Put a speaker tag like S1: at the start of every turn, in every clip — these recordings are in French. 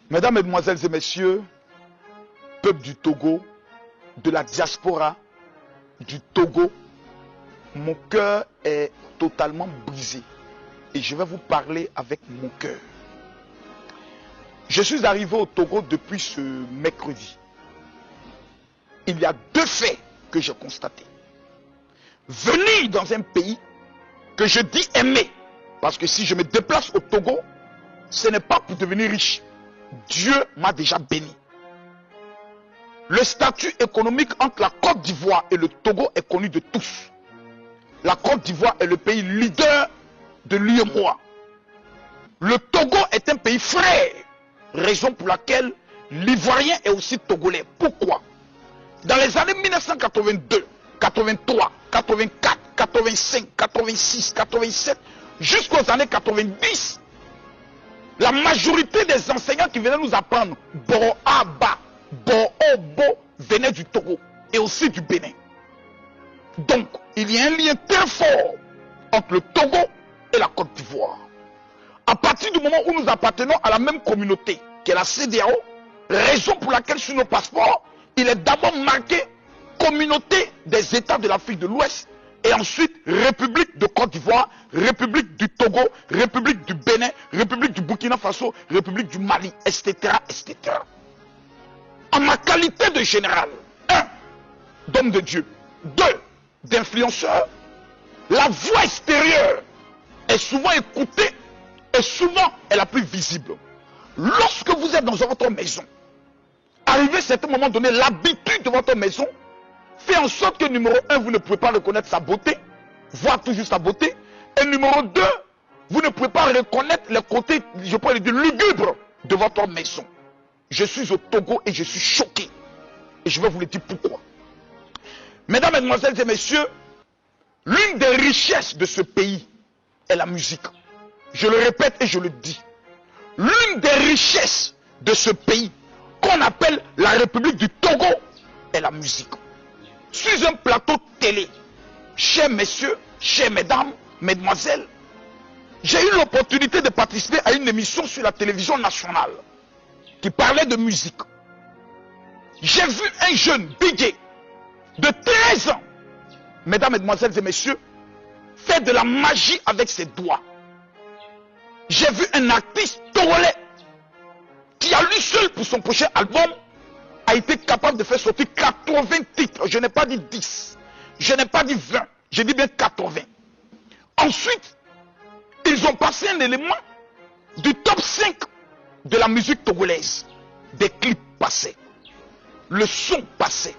S1: Mesdames, Mesdemoiselles et Messieurs, peuple du Togo, de la diaspora du Togo, mon cœur est totalement brisé et je vais vous parler avec mon cœur. Je suis arrivé au Togo depuis ce mercredi. Il y a deux faits que j'ai constatés. Venir dans un pays que je dis aimer, parce que si je me déplace au Togo, ce n'est pas pour devenir riche. Dieu m'a déjà béni. Le statut économique entre la Côte d'Ivoire et le Togo est connu de tous. La Côte d'Ivoire est le pays leader de l'UEMOA. Le Togo est un pays frère, raison pour laquelle l'Ivoirien est aussi togolais. Pourquoi? Dans les années 1982, 83, 84, 85, 86, 87, jusqu'aux années 90, la majorité des enseignants qui venaient nous apprendre Bo-Aba, Bo-Obo venaient du Togo et aussi du Bénin. Donc, il y a un lien très fort entre le Togo et la Côte d'Ivoire. À partir du moment où nous appartenons à la même communauté, qui est la CEDEAO, raison pour laquelle sur nos passeports, il est d'abord marqué Communauté des États de l'Afrique de l'Ouest, et ensuite République de Côte d'Ivoire, République du Togo, République du Bénin, République du Burkina Faso, République du Mali, etc., etc. En ma qualité de général, 1, d'homme de Dieu, 2, d'influenceur, la voix extérieure est souvent écoutée et souvent est la plus visible. Lorsque vous êtes dans votre maison, arrivé à un certain moment donné, l'habitude de votre maison fait en sorte que numéro 1, vous ne pouvez pas reconnaître sa beauté, voir toujours sa beauté, et numéro 2, vous ne pouvez pas reconnaître les côtés, je pourrais dire, lugubres de votre maison. Je suis au Togo et je suis choqué. Et je vais vous le dire pourquoi. Mesdames, Mesdemoiselles et Messieurs, l'une des richesses de ce pays est la musique. Je le répète et je le dis. L'une des richesses de ce pays, qu'on appelle la République du Togo, est la musique. Sur un plateau télé, chers messieurs, chères mesdames, mesdemoiselles, j'ai eu l'opportunité de participer à une émission sur la télévision nationale qui parlait de musique. J'ai vu un jeune bigué de 13 ans, mesdames, mesdemoiselles et messieurs, faire de la magie avec ses doigts. J'ai vu un artiste togolais qui a lui seul pour son prochain album a été capable de faire sortir 80 titres. Je n'ai pas dit 10, je n'ai pas dit 20, j'ai dit bien 80. Ensuite, ils ont passé un élément du top 5 de la musique togolaise. Des clips passaient, le son passait,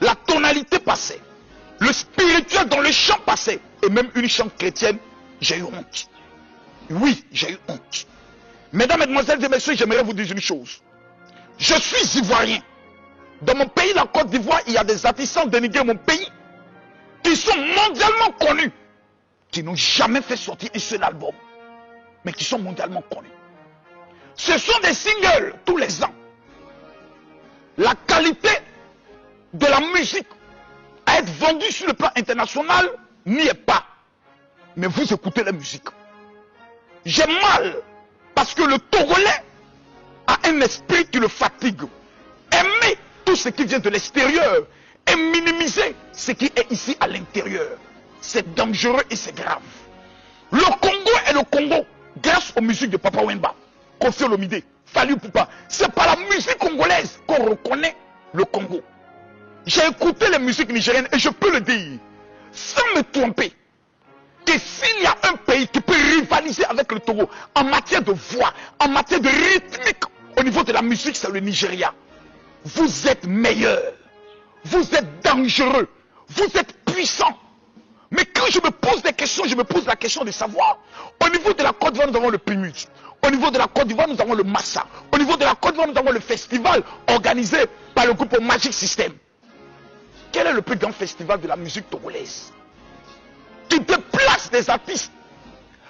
S1: la tonalité passait, le spirituel dans le chant passait, et même une chante chrétienne. J'ai eu honte. Oui, j'ai eu honte. Mesdames, Mesdemoiselles et Messieurs, j'aimerais vous dire une chose. Je suis ivoirien. Dans mon pays, la Côte d'Ivoire, il y a des artistes sans dénigrer mon pays qui sont mondialement connus, qui n'ont jamais fait sortir un seul album, mais qui sont mondialement connus. Ce sont des singles tous les ans. La qualité de la musique à être vendue sur le plan international n'y est pas. Mais vous écoutez la musique. J'ai mal parce que le Togolais a un esprit qui le fatigue. Aimer tout ce qui vient de l'extérieur et minimiser ce qui est ici à l'intérieur. C'est dangereux et c'est grave. Le Congo est le Congo grâce aux musiques de Papa Wemba, Koffi Olomide, Fally Ipupa. C'est par la musique congolaise qu'on reconnaît le Congo. J'ai écouté les musiques nigériennes et je peux le dire, sans me tromper, que s'il y a un pays qui peut rivaliser avec le Togo en matière de voix, en matière de rythmique, au niveau de la musique, c'est le Nigeria. Vous êtes meilleur, vous êtes dangereux, vous êtes puissant. Mais quand je me pose des questions, je me pose la question de savoir, au niveau de la Côte d'Ivoire, nous avons le Primus. Au niveau de la Côte d'Ivoire, nous avons le Massa. Au niveau de la Côte d'Ivoire, nous avons le festival organisé par le groupe Magic System. Quel est le plus grand festival de la musique togolaise qui déplace des artistes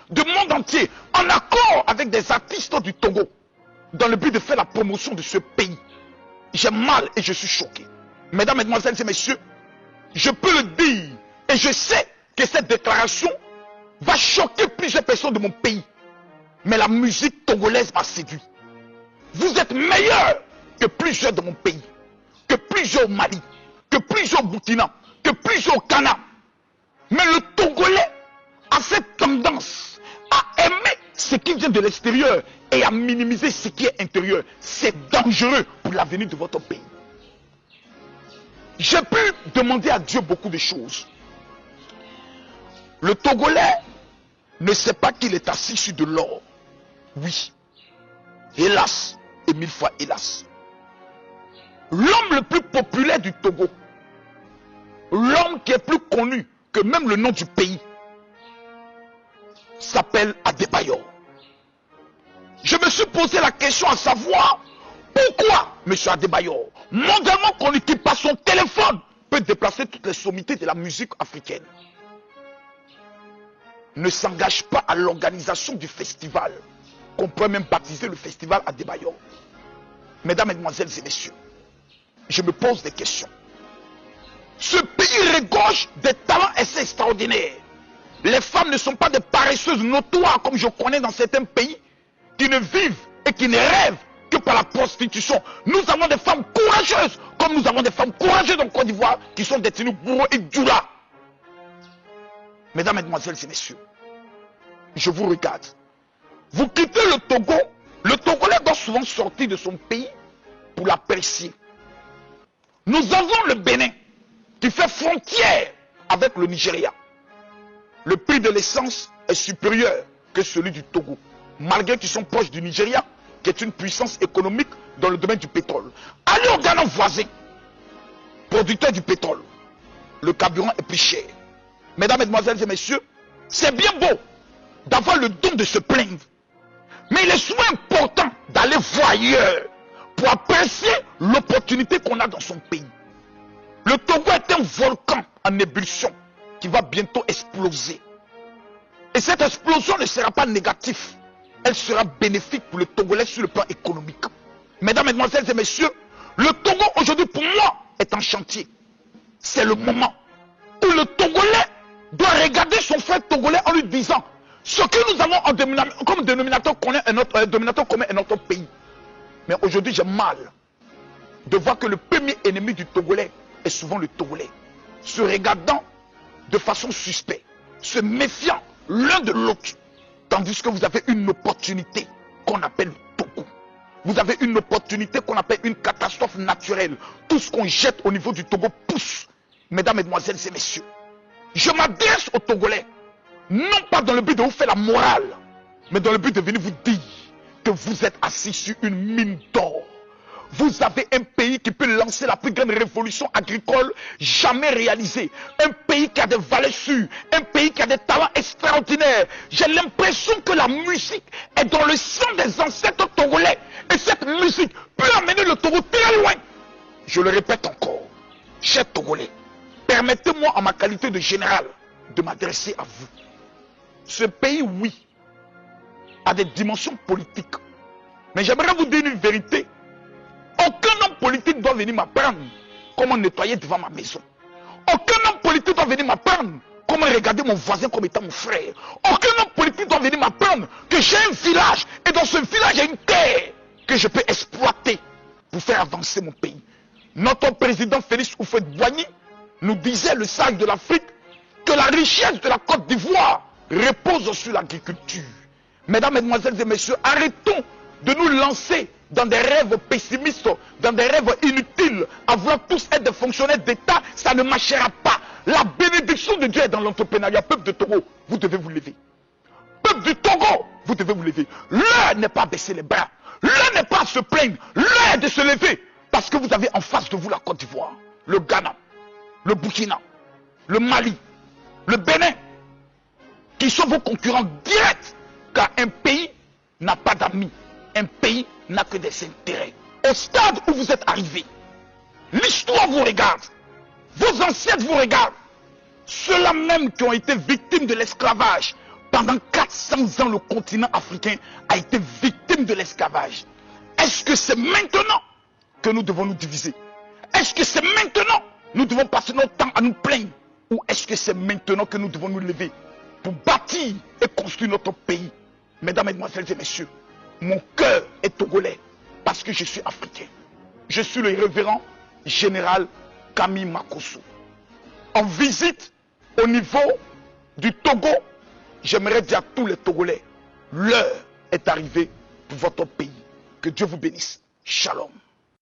S1: du monde entier en accord avec des artistes du Togo dans le but de faire la promotion de ce pays? J'ai mal et je suis choqué. Mesdames, Mesdemoiselles et Messieurs, je peux le dire et je sais que cette déclaration va choquer plusieurs personnes de mon pays. Mais la musique togolaise m'a séduit. Vous êtes meilleurs que plusieurs de mon pays, que plusieurs au Mali, que plusieurs au Burkina, que plusieurs au Ghana. Mais le Togolais a cette tendance à aimer ce qui vient de l'extérieur et à minimiser ce qui est intérieur. C'est dangereux pour l'avenir de votre pays. J'ai pu demander à Dieu beaucoup de choses. Le Togolais ne sait pas qu'il est assis sur de l'or. Oui. Hélas, et 1000 fois hélas. L'homme le plus populaire du Togo, l'homme qui est plus connu que même le nom du pays, s'appelle Adebayor. Je me suis posé la question à savoir pourquoi M. Adebayor, mondialement connu, qui par son téléphone peut déplacer toutes les sommités de la musique africaine, ne s'engage pas à l'organisation du festival, qu'on pourrait même baptiser le festival Adebayor. Mesdames, Mesdemoiselles et Messieurs, je me pose des questions. Ce pays regorge des talents assez extraordinaires. Les femmes ne sont pas des paresseuses notoires comme je connais dans certains pays qui ne vivent et qui ne rêvent que par la prostitution. Nous avons des femmes courageuses comme nous avons des femmes courageuses en Côte d'Ivoire qui sont détenues bourreaux et djoula. Mesdames, Mesdemoiselles et Messieurs, je vous regarde. Vous quittez le Togo, le Togolais doit souvent sortir de son pays pour l'apprécier. Nous avons le Bénin qui fait frontière avec le Nigeria. Le prix de l'essence est supérieur que celui du Togo, malgré qu'ils sont proches du Nigeria, qui est une puissance économique dans le domaine du pétrole. Allez au Ghana voisin, producteur du pétrole, le carburant est plus cher. Mesdames, Mesdemoiselles et Messieurs, c'est bien beau d'avoir le don de se plaindre, mais il est souvent important d'aller voir ailleurs pour apprécier l'opportunité qu'on a dans son pays. Le Togo est un volcan en ébullition qui va bientôt exploser. Et cette explosion ne sera pas négative. Elle sera bénéfique pour le Togolais sur le plan économique. Mesdames, Mesdemoiselles et Messieurs, le Togo aujourd'hui pour moi est en chantier. C'est le moment où le Togolais doit regarder son frère Togolais en lui disant ce que nous avons comme dénominateur commun à notre pays. Mais aujourd'hui j'ai mal de voir que le premier ennemi du Togolais est souvent le Togolais, se regardant de façon suspecte, se méfiant l'un de l'autre, tandis que vous avez une opportunité qu'on appelle Togo. Vous avez une opportunité qu'on appelle une catastrophe naturelle. Tout ce qu'on jette au niveau du Togo pousse. Mesdames, Mesdemoiselles et Messieurs, je m'adresse aux Togolais, non pas dans le but de vous faire la morale, mais dans le but de venir vous dire que vous êtes assis sur une mine d'or. Vous avez un pays qui peut lancer la plus grande révolution agricole jamais réalisée. Un pays qui a des valeurs sûres. Un pays qui a des talents extraordinaires. J'ai l'impression que la musique est dans le sang des ancêtres togolais. Et cette musique peut amener le Togo très loin. Je le répète encore. Chers Togolais, permettez-moi en ma qualité de général de m'adresser à vous. Ce pays, oui, a des dimensions politiques. Mais j'aimerais vous dire une vérité. Aucun homme politique doit venir m'apprendre comment nettoyer devant ma maison. Aucun homme politique doit venir m'apprendre comment regarder mon voisin comme étant mon frère. Aucun homme politique doit venir m'apprendre que j'ai un village et dans ce village il y a une terre que je peux exploiter pour faire avancer mon pays. Notre président Félix Houphouët-Boigny nous disait, le sage de l'Afrique, que la richesse de la Côte d'Ivoire repose sur l'agriculture. Mesdames, Mesdemoiselles et Messieurs, arrêtons de nous lancer dans des rêves pessimistes, dans des rêves inutiles, à vouloir tous être des fonctionnaires d'État, ça ne marchera pas. La bénédiction de Dieu est dans l'entrepreneuriat. Peuple de Togo, vous devez vous lever. Peuple du Togo, vous devez vous lever. L'heure n'est pas à baisser les bras. L'heure n'est pas à se plaindre. L'heure est de se lever. Parce que vous avez en face de vous la Côte d'Ivoire, le Ghana, le Burkina, le Mali, le Bénin, qui sont vos concurrents directs, car un pays n'a pas d'amis. Un pays n'a que des intérêts. Au stade où vous êtes arrivé, l'histoire vous regarde, vos ancêtres vous regardent. Ceux-là même qui ont été victimes de l'esclavage, pendant 400 ans le continent africain a été victime de l'esclavage. Est-ce que c'est maintenant que nous devons nous diviser? Est-ce que c'est maintenant que nous devons passer notre temps à nous plaindre? Ou est-ce que c'est maintenant que nous devons nous lever pour bâtir et construire notre pays? Mesdames, Mesdemoiselles et Messieurs, mon cœur est togolais. parce que je suis africain. Je suis le révérend général Camille Makosso. En visite au niveau du Togo, j'aimerais dire à tous les Togolais, l'heure est arrivée pour votre pays. Que Dieu vous bénisse. Shalom.